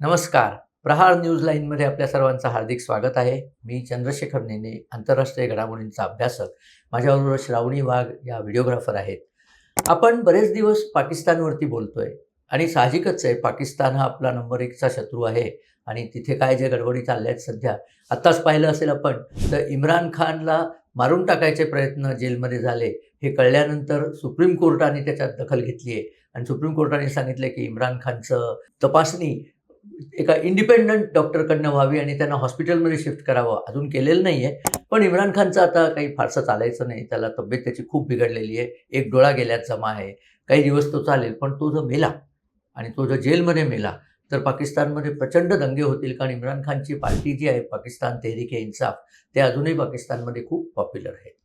नमस्कार. प्रहार न्यूज लाईनमध्ये आपल्या सर्वांचं हार्दिक स्वागत आहे. मी चंद्रशेखर नेने, आंतरराष्ट्रीय घडामोडींचा अभ्यासक. माझ्याबरोबर श्रावणी वाघ या व्हिडिओग्राफर आहेत. आपण बरेच दिवस पाकिस्तानवरती बोलतोय आणि साहजिकच आहे, पाकिस्तान हा आपला नंबर 1चा शत्रू आहे आणि तिथे काय जे गडबडी चालल्या आहेत सध्या. आत्ताच पाहिलं असेल आपण, तर इम्रान खानला मारून टाकायचे प्रयत्न जेलमध्ये झाले. हे कळल्यानंतर सुप्रीम कोर्टाने त्याच्यात दखल घेतली आहे आणि सुप्रीम कोर्टाने सांगितलं की इम्रान खानचं तपासणी एका इंडिपेंडंट डॉक्टरकडनं व्हावी आणि त्यांना हॉस्पिटलमध्ये शिफ्ट करावं. अजून केलेलं नाही आहे, पण इम्रान खानचं आता काही फारसं चालायचं नाही. त्याला तब्येत त्याची खूप बिघडलेली आहे. एक डोळा गेल्यात जमा आहे. काही दिवस तो चालेल, पण तो जर मेला आणि तो जर जेलमध्ये मेला तर पाकिस्तानमध्ये प्रचंड दंगे होतील. कारण इम्रान खानची पार्टी जी आहे, पाकिस्तान तेहरीक-ए-इन्साफ, ते अजूनही पाकिस्तानमध्ये खूप पॉप्युलर आहे.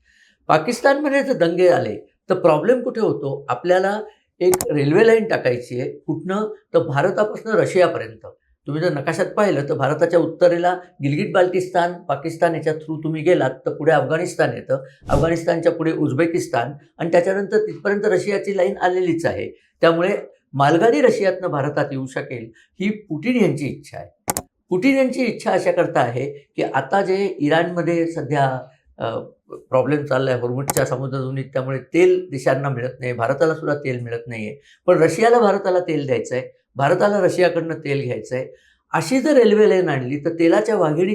पाकिस्तानमध्ये जर दंगे आले तर प्रॉब्लेम कुठे होतो? आपल्याला एक रेल्वे लाईन टाकायची आहे. कुठनं? तर भारतापासून रशियापर्यंत. तुम्ही जर नकाशात पाहिलं तर भारताच्या उत्तरेला गिलगिट-बाल्टिस्तान, पाकिस्तान याच्या थ्रू तुम्ही गेलात तर पुढे अफगाणिस्तान येतं. अफगाणिस्तानच्या पुढे उझबेकिस्तान आणि त्याच्यानंतर तिथपर्यंत रशियाची लाईन आलेलीच आहे. त्यामुळे मालगाडी रशियातनं भारतात येऊ शकेल, ही पुटिन यांची इच्छा आहे. पुटिन यांची इच्छा अशाकरता आहे की आता जे इराणमध्ये सध्या प्रॉब्लेम चालला आहे होर्मुझच्या समुद्रधुनीत, त्यामुळे तेल देशांना मिळत नाही. भारताला सुद्धा तेल मिळत नाही आहे. पण रशियाला भारताला तेल द्यायचं आहे, भारताला रशियाकडनं तेल घ्यायचं आहे. अशी जर रेल्वे लाईन आणली तर तेलाच्या वाघिणी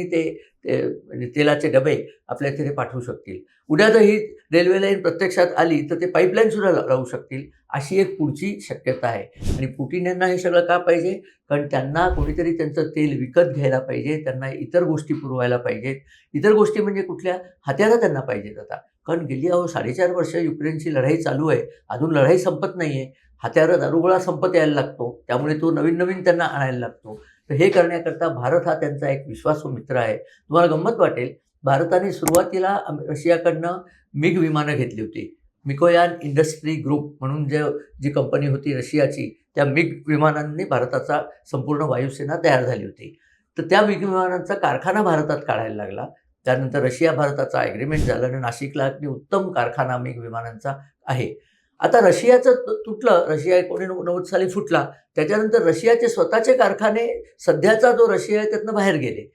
ते म्हणजे तेलाचे डबे आपल्या तिथे पाठवू शकतील. उद्या जर ही रेल्वे लाईन प्रत्यक्षात आली तर ते पाईपलाईनसुद्धा राहू शकतील. अशी एक पुढची शक्यता आहे. आणि पुटिन यांना हे सगळं का पाहिजे? कारण त्यांना कोणीतरी त्यांचं तेल विकत घ्यायला पाहिजे. त्यांना इतर गोष्टी पुरवायला पाहिजेत. इतर गोष्टी म्हणजे कुठल्या? हत्यारं त्यांना पाहिजेत आता. कारण गेली 4.5 वर्ष युक्रेनची लढाई चालू आहे. अजून लढाई संपत नाही आहे. हत्यारं, दारुगोळा संपत यायला लागतो. त्यामुळे तो नवीन त्यांना आणायला लागतो. तर हे करण्याकरता भारत हा त्यांचा एक विश्वासू मित्र आहे. तुम्हाला गंमत वाटेल, भारताने सुरुवातीला रशियाकडनं मिग विमानं घेतली होती. मिकोयान इंडस्ट्री ग्रुप म्हणून जी कंपनी होती रशियाची, त्या मिग विमानांनी भारताचा संपूर्ण वायुसेना तयार झाली होती. तर त्या मिग विमानांचा कारखाना भारतात काढायला लागला. त्यानंतर रशिया भारताचा ॲग्रीमेंट झालं आणि नाशिकला अगदी उत्तम कारखाना मिग विमानांचा आहे. आता रशियाचं तुटलं. रशिया 1990 साली फुटला. त्याच्यानंतर रशियाचे स्वतःचे कारखाने, सध्याचा जो रशिया आहे त्यातनं बाहेर गेले.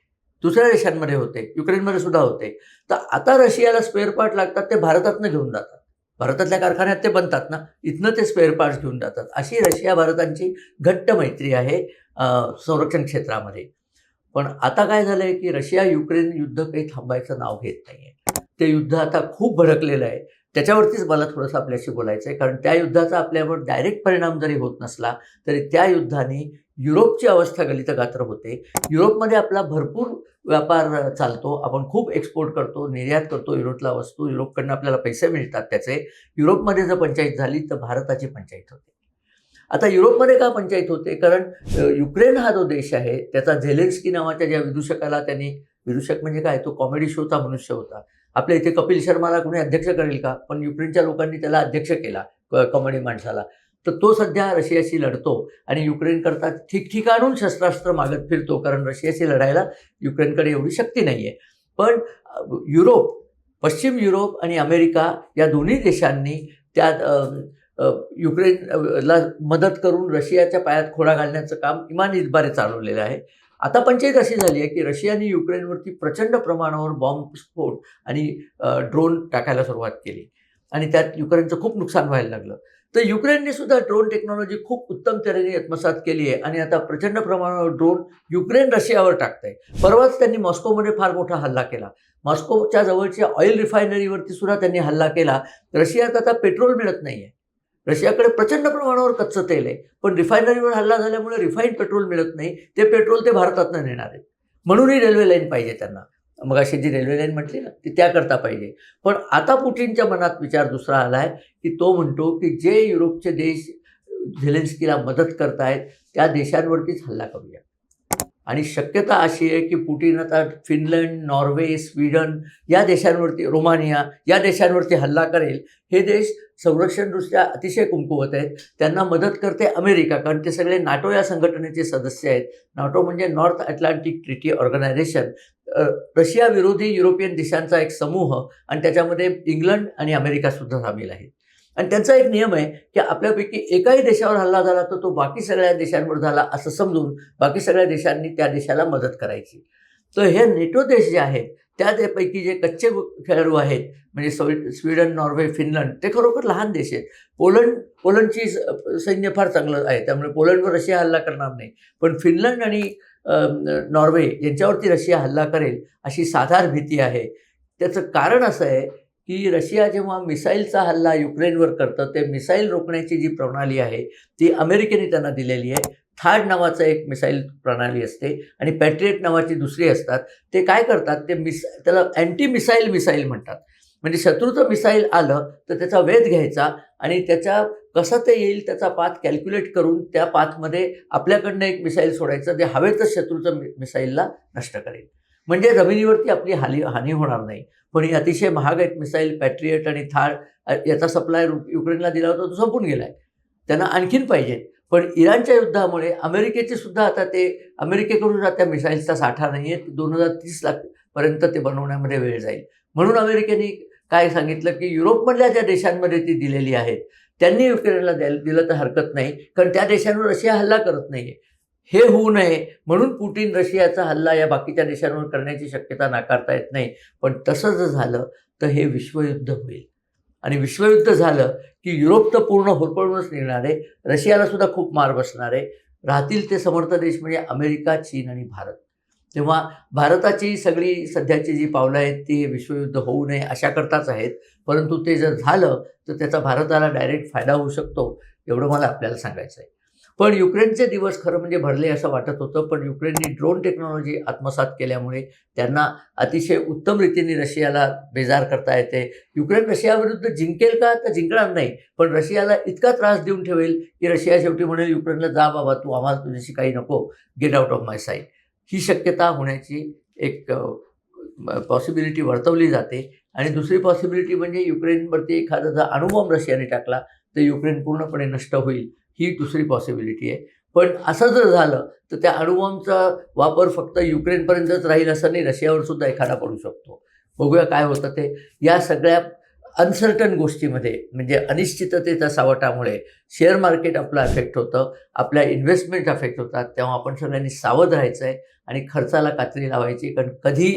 दुसऱ्या देशांमध्ये होते, युक्रेनमध्ये सुद्धा होते. तर आता रशियाला स्पेअर पार्ट लागतात, ते भारतातनं घेऊन जातात. भारतातल्या कारखान्यात ते बनतात ना, इथनं ते स्पेअर पार्ट्स घेऊन जातात. अशी रशिया भारतांची घट्ट मैत्री आहे संरक्षण क्षेत्रामध्ये. पण आता काय झालं आहे की रशिया युक्रेन युद्ध काही थांबायचं नाव घेत नाही आहे. ते युद्ध आता खूप भडकलेलं आहे. त्याच्यावरतीच मला थोडंसं आपल्याशी बोलायचं आहे. कारण त्या युद्धाचा आपल्यावर डायरेक्ट परिणाम जरी होत नसला तरी त्या युद्धाने युरोपची अवस्था गलितगात्र होते. युरोपमध्ये आपला भरपूर व्यापार चालतो. आपण खूप एक्सपोर्ट करतो, निर्यात करतो युरोपला वस्तू. युरोपकडनं आपल्याला पैसे मिळतात त्याचे. युरोपमध्ये जर पंचाईत झाली तर भारताची पंचाईत होते. आता युरोपमध्ये का पंचाईत होते? कारण युक्रेन हा जो देश आहे त्याचा झेलेन्स्की नावाच्या ज्या विदूषकाला त्यांनी, विदूषक म्हणजे काय, तो कॉमेडी शोचा मनुष्य होता. आपल्या इथे कपिल शर्माला कोणी अध्यक्ष करेल का? पण युक्रेनच्या लोकांनी त्याला अध्यक्ष केला, कॉमेडी माणसाला. तर तो सध्या रशियाशी लढतो आणि युक्रेनकरता ठिकठिकाणून शस्त्रास्त्र मागत फिरतो. कारण रशियाशी लढायला युक्रेनकडे एवढी शक्ती नाही आहे. पण युरोप, पश्चिम युरोप आणि अमेरिका या दोन्ही देशांनी युक्रेनला मदत करून रशियाच्या पायात खोडा घालण्याचं काम इमान इतबारे चालवलेलं आहे. आता पंचायत अशी झाली आहे की रशियाने युक्रेनवरती प्रचंड प्रमाणावर बॉम्बस्फोट आणि ड्रोन टाकायला सुरुवात केली आणि त्यात युक्रेनचं खूप नुकसान व्हायला लागलं. तर युक्रेनने सुद्धा ड्रोन टेक्नॉलॉजी खूप उत्तम तऱ्हेने आत्मसात केली आहे आणि आता प्रचंड प्रमाणावर ड्रोन युक्रेन रशियावर टाकतंय. परवाच त्यांनी मॉस्कोमध्ये फार मोठा हल्ला केला. मॉस्कोच्या जवळच्या ऑइल रिफायनरीवरती सुद्धा त्यांनी हल्ला केला. रशियात आता पेट्रोल मिळत नाही आहे. रशियाकडे प्रचंड प्रमाणावर कच्चं तेल आहे, पण रिफायनरीवर हल्ला झाल्यामुळे रिफाईंड पेट्रोल मिळत नाही. ते पेट्रोल ते भारतातनं नेणार आहेत. म्हणूनही रेल्वे लाईन पाहिजे त्यांना. मग अशी जी रेल्वे लाईन म्हटली ना, ती त्याकरता पाहिजे. पण आता पुटिनच्या मनात विचार दुसरा आला आहे की तो म्हणतो की जे युरोपचे देश झेलेन्स्कीला मदत करतायत त्या देशांवरतीच हल्ला करूया. आणि शक्यता अशी आहे की पुटिन आता फिनलंड, नॉर्वे, स्वीडन या देशांवरती, रोमानिया या देशांवरती हल्ला करेल. हे देश संरक्षणदृष्ट्या अतिशय कमकुवत आहेत. त्यांना मदत करते अमेरिका, कारण ते सगळे नाटो या संघटनेचे सदस्य आहेत. नाटो म्हणजे north Atlantic treaty organisation. Russia विरोधी युरोपियन देशांचा एक समूह आणि त्याच्यामध्ये इंग्लंड आणि अमेरिकासुद्धा सामील आहेत. आणि त्यांचा एक नियम आहे की आपल्यापैकी एकाही देशावर हल्ला झाला तर तो बाकी सगळ्या देशांवर झाला असं समजून बाकी सगळ्या देशांनी त्या देशाला मदत करायची. तर हे नेटो देश जे आहेत त्यापैकी जे कच्चे खेळाडू आहेत म्हणजे स्वीडन, नॉर्वे, फिनलंड ते खरोखर लहान देश आहेत. पोलंडची सैन्य फार चांगलं आहे, त्यामुळे पोलंडवर रशिया हल्ला करणार नाही. पण फिनलंड आणि नॉर्वे यांच्यावरती रशिया हल्ला करेल अशी साधार भीती आहे. त्याचं कारण असं आहे की रशिया जेव्हा मिसाईलचा हल्ला युक्रेनवर करतं ते मिसाईल रोखण्याची जी प्रणाली आहे ती अमेरिकेने त्यांना दिलेली आहे. थार्ड नावाचं एक मिसाईल प्रणाली असते आणि पॅट्रियट नावाची दुसरी असतात. ते काय करतात ते त्याला अँटी मिसाईल म्हणतात. म्हणजे शत्रूचं मिसाईल आलं तर त्याचा वेध घ्यायचा आणि त्याच्या कसं ते येईल त्याचा पाथ कॅल्क्युलेट करून त्या पाथमध्ये आपल्याकडनं एक मिसाईल सोडायचं, ते हवेतच शत्रूचं मिसाईलला नष्ट करेल. म्हणजे जमिनीवरती आपली हानी होणार नाही. पण ही अतिशय महाग आहेत मिसाईल. पॅट्रियट आणि थार्ड याचा सप्लाय युक्रेनला दिला होता, तो संपून गेला आहे. त्यांना आणखीन पाहिजेत. पण इराणच्या युद्धामुळे अमेरिकेचे सुद्धा आता ते अमेरिकेकडून त्या मिसाईलचा साठा नाही आहे. 2030 पर्यंत ते बनवण्यामध्ये वेळ जाईल. म्हणून अमेरिकेने काय सांगितलं की युरोपमधल्या ज्या देशांमध्ये ती दिलेली आहेत त्यांनी युक्रेनला दिलं तर हरकत नाही, कारण त्या देशांवर रशिया हल्ला करत नाही आहे. हे होऊ नये म्हणून पुटिन रशियाचा हल्ला या बाकीच्या देशांवर करण्याची शक्यता नाकारता येत नाही. पण तसं जर झालं तर हे विश्वयुद्ध होईल आणि विश्वयुद्ध झालं की युरोप तर पूर्ण होरपळूनच निघणार आहे. रशियाला सुद्धा खूप मार बसणार आहे. राहतील ते समर्थ देश म्हणजे अमेरिका, चीन आणि भारत. तेव्हा भारताची सगळी सध्याची जी पावलं आहेत ती विश्वयुद्ध होऊ नये अशाकरताच आहेत. परंतु ते जर झालं तर त्याचा भारताला डायरेक्ट फायदा होऊ शकतो, एवढं मला आपल्याला सांगायचं आहे. पण युक्रेनचे दिवस खरं म्हणजे भरले असं वाटत होतं. पण युक्रेननी ड्रोन टेक्नॉलॉजी आत्मसात केल्यामुळे त्यांना अतिशय उत्तम रीतीने रशियाला बेजार करता येते. युक्रेन रशियाविरुद्ध जिंकेल का तर जिंकणार नाही, पण रशियाला इतका त्रास देऊन ठेवेल की रशिया शेवटी म्हणेल युक्रेनला, जा बाबा तू, आम्हाला तुझ्याशी काही नको, get out of my sight. ही शक्यता होण्याची एक पॉसिबिलिटी वर्तवली जाते. आणि दुसरी पॉसिबिलिटी म्हणजे युक्रेनवरती एखादा जर अणुबॉम्ब रशियाने टाकला तर युक्रेन पूर्णपणे नष्ट होईल, ही दुसरी पॉसिबिलिटी आहे. पण असं जर झालं तर त्या अणुबॉम्बचा वापर फक्त युक्रेनपर्यंतच राहील असं नाही, रशियावर सुद्धा एखादा पडू शकतो. बघूया काय होतं ते. या सगळ्या अनसर्टन गोष्टीमध्ये म्हणजे अनिश्चिततेच्या सावटामुळे शेअर मार्केट आपलं अफेक्ट होतं, आपल्या इन्व्हेस्टमेंट अफेक्ट होतात. तेव्हा आपण सगळ्यांनी सावध राहायचं आहे आणि खर्चाला कात्री लावायची. कारण कधी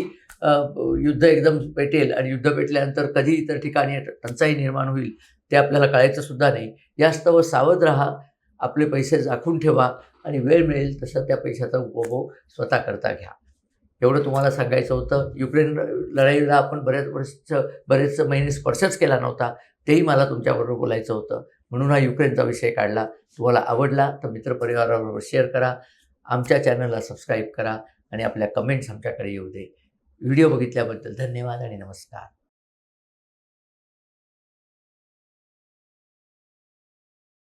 युद्ध एकदम पेटेल आणि युद्ध पेटल्यानंतर कधी इतर ठिकाणी टंचाई निर्माण होईल ते आपल्याला कळायचं सुद्धा नाही. यास्तव सावध राहा, आपले पैसे राखून ठेवा आणि वेळ मिळेल तसं त्या पैशाचा उपभोग स्वतः करता घ्या. एवढं तुम्हाला सांगायचं होतं. युक्रेन लढाईला आपण बरेच महिने स्पर्शच केला नव्हता, तेही मला तुमच्याबरोबर बोलायचं होतं. म्हणून हा युक्रेनचा विषय काढला. तुम्हाला आवडला तर मित्रपरिवाराबरोबर शेअर करा, आमच्या चॅनलला सबस्क्राईब करा आणि आपल्या कमेंट्स आमच्याकडे येऊ दे. व्हिडिओ बघितल्याबद्दल धन्यवाद आणि नमस्कार.